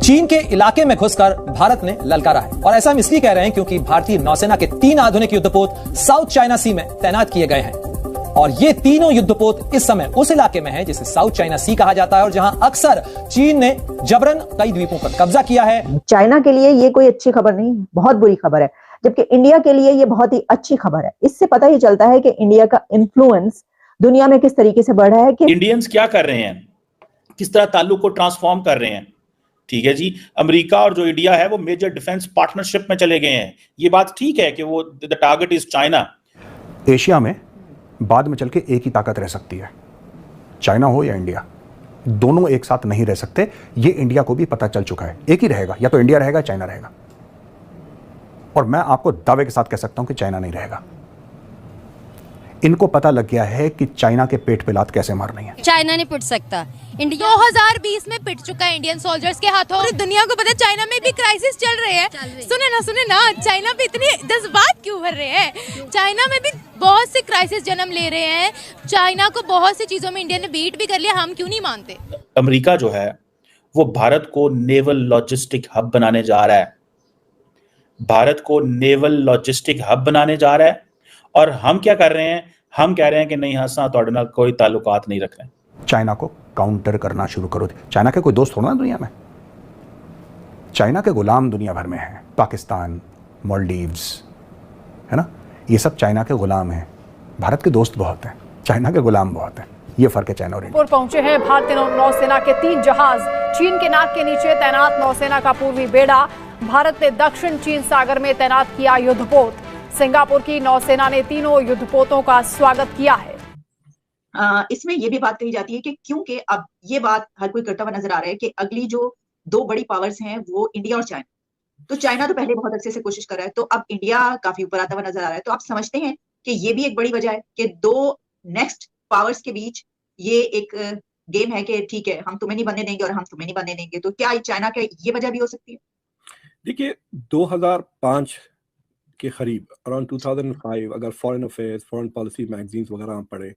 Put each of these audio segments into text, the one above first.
चीन के इलाके में घुसकर भारत ने ललकारा है। और ऐसा हम इसलिए कह रहे हैं क्योंकि भारतीय नौसेना के 3 आधुनिक युद्धपोत साउथ चाइना सी में तैनात किए गए हैं। और ये तीनों युद्धपोत इस समय उस इलाके में हैं जिसे साउथ चाइना सी कहा जाता है और जहां अक्सर चीन ने जबरन कई द्वीपों पर कब्जा किया है। चाइना के लिए ये कोई अच्छी खबर नहीं, बहुत बुरी खबर है, जबकि इंडिया के लिए ये बहुत ही अच्छी खबर है। इससे पता ही चलता है कि इंडिया का इन्फ्लुएंस दुनिया में किस तरीके से बढ़ रहा है कि इंडियंस क्या कर रहे हैं, किस तरह ताल्लुक को ट्रांसफॉर्म कर रहे हैं। ठीक है जी, अमेरिका और जो इंडिया है वो मेजर डिफेंस पार्टनरशिप में चले गए हैं। ये बात ठीक है कि वो the target is China. Asia में बाद में चल के एक ही ताकत रह सकती है, चाइना हो या इंडिया, दोनों एक साथ नहीं रह सकते। ये इंडिया को भी पता चल चुका है। एक ही रहेगा, या तो इंडिया रहेगा चाइना रहेगा। और मैं आपको दावे के साथ कह सकता हूं कि चाइना नहीं रहेगा। इनको पता लग गया है कि चाइना के पेट पे लात कैसे मारनी है। चाइना नहीं पिट सकता। इंडिया 2020 में पिट चुका है इंडियन सोल्जर्स के हाथों। पूरी दुनिया को पता है चाइना में भी क्राइसिस चल रहे हैं। सुने ना, चाइना पे इतनी जज्बात क्यों भर रहे हैं? चाइना में भी बहुत से क्राइसिस जन्म ले रहे हैं। चाइना को बहुत सी चीजों में इंडिया ने बीट भी कर लिया, हम क्यों नहीं मानते? अमेरिका जो है वो भारत को नेवल लॉजिस्टिक हब बनाने जा रहा है। भारत को नेवल लॉजिस्टिक हब बनाने जा रहा है। और हम क्या कर रहे हैं? हम कह रहे हैं कि नहीं, हंसा तोड़े नाल कोई ताल्लुकात नहीं रख रहे हैं। चाइना को काउंटर करना शुरू करो। चाइना के कोई दोस्त थोड़ा ना दुनिया में, चाइना के गुलाम दुनिया भर में हैं। पाकिस्तान, मालदीव्स, है ना, ये सब चाइना के गुलाम हैं। भारत के दोस्त बहुत हैं, चाइना के गुलाम बहुत हैं। ये फर्क है चाइना और इंडिया। पहुंचे हैं भारतीय नौसेना के 3 जहाज। चीन के नाक के नीचे तैनात नौसेना का पूर्वी बेड़ा। भारत ने दक्षिण चीन सागर में तैनात किया युद्धपोत। सिंगापुर की नौसेना ने तीनों युद्धपोतों का स्वागत किया है। इसमें यह भी बात कही जाती है कि क्योंकि अब ये बात हर कोई करता हुआ नजर आ रहा है कि अगली जो 2 बड़ी पावर्स हैं वो इंडिया और चाइना। तो चाइना तो पहले बहुत अच्छे से कोशिश कर रहा है, तो अब इंडिया काफी ऊपर आता हुआ नजर आ रहा है। तो आप समझते हैं कि ये भी एक बड़ी वजह है कि 2 नेक्स्ट पावर्स के बीच ये एक गेम है कि ठीक है, हम तुम्हें नहीं बनने देंगे और हम तुम्हें नहीं बनने देंगे। तो क्या चाइना का ये वजह भी हो सकती है? देखिए, 2005 के करीब, अराउंड 2005, अगर foreign affairs, foreign policy magazines वगैरह हम पढ़े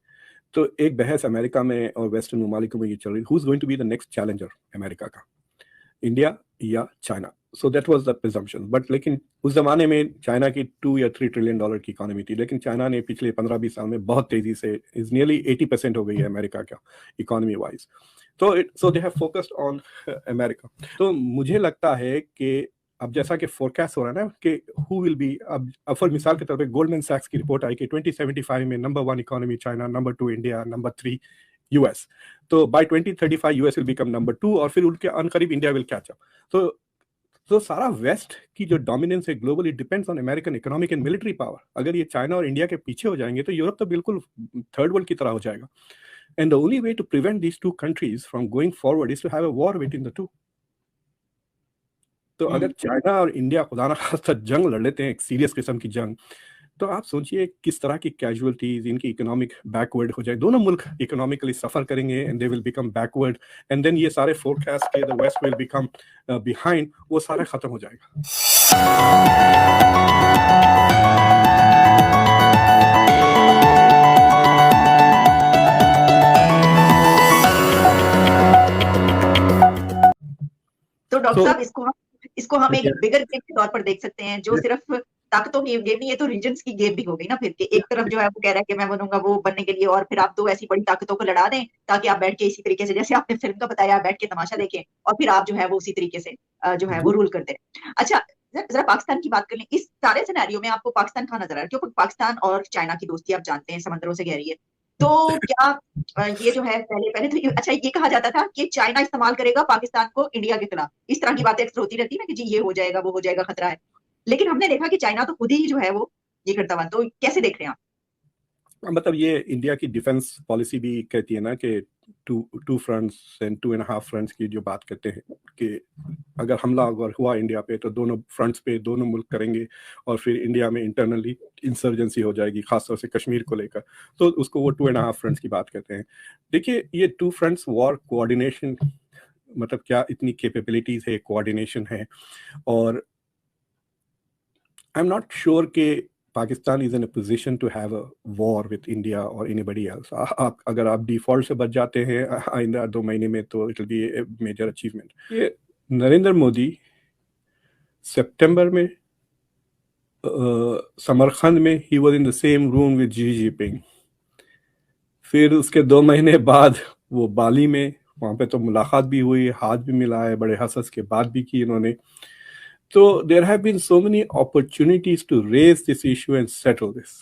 तो एक बहस अमेरिका में और वेस्टर्न ममालिक में ये चल रही, who is going to be the next challenger America का, इंडिया या China. So that was the presumption. But लेकिन उस जमाने में चाइना की 2 या 3 ट्रिलियन डॉलर की इकोनॉमी थी, लेकिन चाइना ने पिछले 15-20 साल में बहुत तेजी से इज नियरली 80% हो गई है अमेरिका का economy wise. So they have focused on America. तो मुझे लगता है कि अब जैसा कि फोरकास्ट हो रहा है ना कि हु विल बी, अब फॉर मिसाल के तौर पे गोल्डमैन सैक्स की रिपोर्ट आई कि 2075 में number 1 economy China, number 2 India, number 3 US. तो by 2035 US will become number 2 और फिर उनके अनकरीब इंडिया विल कैच अप। तो सारा वेस्ट की जो डोमिनेंस है globally depends on American economic and military power. अगर ये चाइना और इंडिया के पीछे हो जाएंगे तो यूरोप तो बिल्कुल थर्ड वर्ल्ड की तरह हो जाएगा। And the only way to prevent these 2 countries from going forward is to have a war between the 2। तो अगर चाइना और इंडिया खुदा ना खास्ता जंग लड़ लेते हैं, एक सीरियस किस्म की जंग, तो आप सोचिए किस तरह की कैजुअलिटीज, इनकी इकोनॉमिक बैकवर्ड हो जाए। दोनों मुल्क इकोनॉमिकली सफर करेंगे and they will become backward. And then ये सारे फोरकास्ट के the West will become behind, वो सारा खत्म हो जाएगा। तो डॉक्टर साहब, इसको हम एक बिगर गेम के तौर पर देख सकते हैं, जो सिर्फ ताकतों की गेम नहीं है, तो रीजन्स की गेम भी हो गई ना फिर। एक तरफ जो है वो कह रहा है कि मैं बनूंगा वो बनने के लिए, और फिर आप 2 ऐसी बड़ी ताकतों को लड़ा दें ताकि आप बैठ के इसी तरीके से, जैसे आपने फिल्म का बताया, बैठ के तमाशा देखें और फिर आप जो है वो उसी तरीके से जो है वो रूल करते हैं। अच्छा, जरा पाकिस्तान की बात कर लें। इस सारे सिनेरियो में आपको पाकिस्तान कहाँ नजर आ रहा है? क्योंकि पाकिस्तान और चाइना की दोस्ती आप जानते हैं समंदरों से गहरी है। तो क्या ये जो है पहले तो अच्छा ये कहा जाता था कि चाइना इस्तेमाल करेगा पाकिस्तान को इंडिया के खिलाफ, इस तरह की बातें अक्सर होती रहती है ना कि जी ये हो जाएगा वो हो जाएगा, खतरा है। लेकिन हमने देखा कि चाइना तो खुद ही जो है वो ये करता हुआ। तो कैसे देख रहे हैं आप? मतलब ये इंडिया की डिफेंस पॉलिसी भी कहती है ना कि टू फ्रंट्स एंड 2.5 फ्रंट्स की जो बात करते हैं कि अगर हमला अगर हुआ इंडिया पे तो दोनों फ्रंट्स पे दोनों मुल्क करेंगे और फिर इंडिया में इंटरनली इंसर्जेंसी हो जाएगी, खासतौर से कश्मीर को लेकर। तो उसको वो 2.5 फ्रंट्स की बात कहते हैं। देखिए, ये 2 फ्रंट्स वॉर कोऑर्डिनेशन, मतलब क्या इतनी कैपेबिलिटीज है, कोऑर्डिनेशन है। और आई एम नॉट श्योर कि Pakistan is in a position to have a war with India और एनीबडी एल्स। अगर आप डिफॉल्ट से बच जाते हैं आइंदा 2 महीने में तो it will be a major achievement. ये नरेंद्र मोदी सितंबर में समरकंद में ही was in the same room with Xi Jinping. फिर उसके 2 महीने बाद वो बाली में, वहां पे तो मुलाकात भी हुई, हाथ भी मिलाए, बड़े हंस के बात भी की इन्होंने। तो there have been so many opportunities to raise this issue and settle this.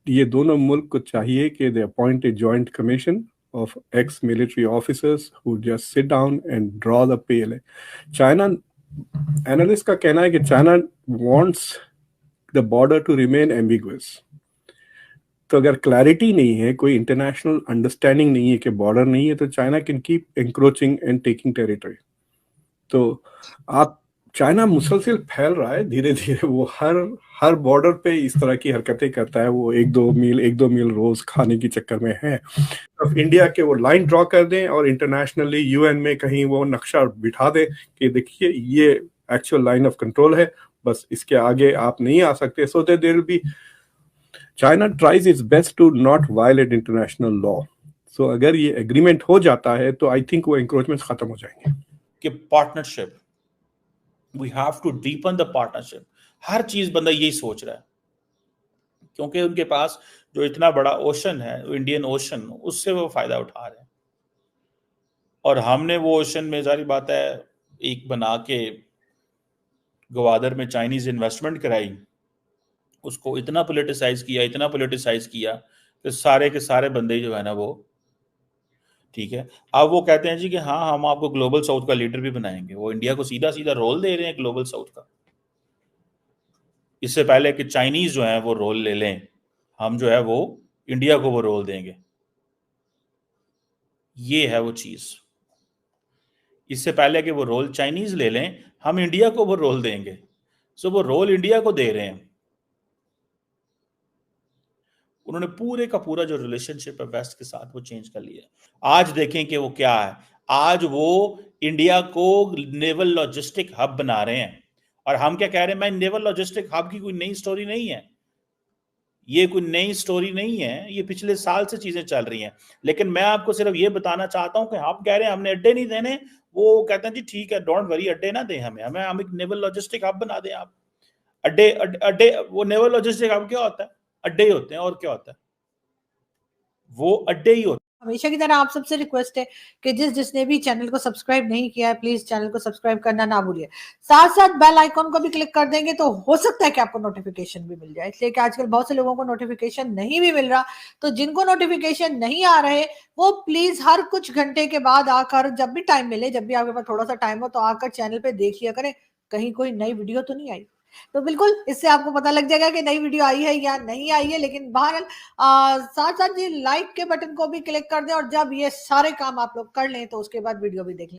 ये दोनों मुल्क को चाहिए कि they appoint a joint commission of ex-military officers who just sit down and draw the PLA. China analysts का कहना है कि China wants the border to remain ambiguous. तो अगर क्लैरिटी नहीं है, कोई इंटरनेशनल अंडरस्टैंडिंग नहीं है कि बॉर्डर नहीं है, तो China can keep encroaching and taking territory. तो आप चाइना मुसलसल फैल रहा है धीरे धीरे, वो हर बॉर्डर पे इस तरह की हरकतें करता है। वो एक दो मील रोज खाने की चक्कर में है। अब इंडिया के वो लाइन ड्रॉ कर दें और इंटरनेशनली यूएन में कहीं वो नक्शा बिठा दें कि देखिए ये एक्चुअल लाइन ऑफ कंट्रोल है, बस इसके आगे आप नहीं आ सकते। So that there will be, China tries its best to not violate international law. So अगर ये एग्रीमेंट हो जाता है तो आई थिंक वो एंक्रोचमेंट खत्म हो जाएंगे। कि partnership, we have to deepen the partnership. हर चीज बंदा यही सोच रहा है, क्योंकि उनके पास जो इतना बड़ा ओशन है, इंडियन ओशन, उससे वो फायदा उठा रहे हैं। और हमने वो ओशन में, जारी बात है, एक बना के ग्वादर में चाइनीज इन्वेस्टमेंट कराई, उसको इतना पोलिटिसाइज किया कि सारे के सारे बंदे जो है ना वो ठीक है। अब वो कहते हैं जी कि हाँ हम आपको ग्लोबल साउथ का लीडर भी बनाएंगे। वो इंडिया को सीधा सीधा रोल दे रहे हैं ग्लोबल साउथ का, इससे पहले कि चाइनीज जो है वो रोल ले लें, हम जो है वो इंडिया को वो रोल देंगे। ये है वो चीज, इससे पहले कि वो रोल चाइनीज ले लें, हम इंडिया को वो रोल देंगे। सो वो रोल इंडिया को दे रहे हैं। उन्होंने पूरे का पूरा जो रिलेशनशिप है वेस्ट के साथ वो चेंज कर लिया। आज देखें कि वो क्या है। आज वो इंडिया को नेवल लॉजिस्टिक हब बना रहे हैं। और हम क्या कह रहे हैं, मैं नेवल लॉजिस्टिक हब की कोई नई स्टोरी नहीं है, ये कोई नई स्टोरी नहीं है, ये पिछले साल से चीजें चल रही हैं। लेकिन मैं आपको सिर्फ ये बताना चाहता हूं कि आप कह रहे हैं हमने अड्डे नहीं देने, वो कहते हैं जी ठीक है, डोंट वरी, अड्डे ना दें हमें हम एक नेवल लॉजिस्टिक हब बना दें। आप अड्डे वो नेवल लॉजिस्टिक हब क्या होता है? अड्डे ही होते हैं, और क्या होता है? वो अड्डे ही होते हैं। हमेशा की तरह आप सबसे रिक्वेस्ट है कि जिसने भी चैनल को सब्सक्राइब नहीं किया है, प्लीज चैनल को सब्सक्राइब करना ना भूलिए। साथ साथ बेल आइकॉन को भी क्लिक कर देंगे तो हो सकता है कि आपको नोटिफिकेशन भी मिल जाए, इसलिए कि आजकल बहुत से लोगों को नोटिफिकेशन नहीं भी मिल रहा। तो जिनको नोटिफिकेशन नहीं आ रहे वो प्लीज हर कुछ घंटे के बाद आकर, जब भी टाइम मिले, जब भी आपके पास थोड़ा सा टाइम हो, तो आकर चैनल पे देख लिया करें कहीं कोई नई वीडियो तो नहीं आई। तो बिल्कुल इससे आपको पता लग जाएगा कि नई वीडियो आई है या नहीं आई है। लेकिन बहरहाल साथ साथ ये लाइक के बटन को भी क्लिक कर दें, और जब ये सारे काम आप लोग कर लें तो उसके बाद वीडियो भी देख लें।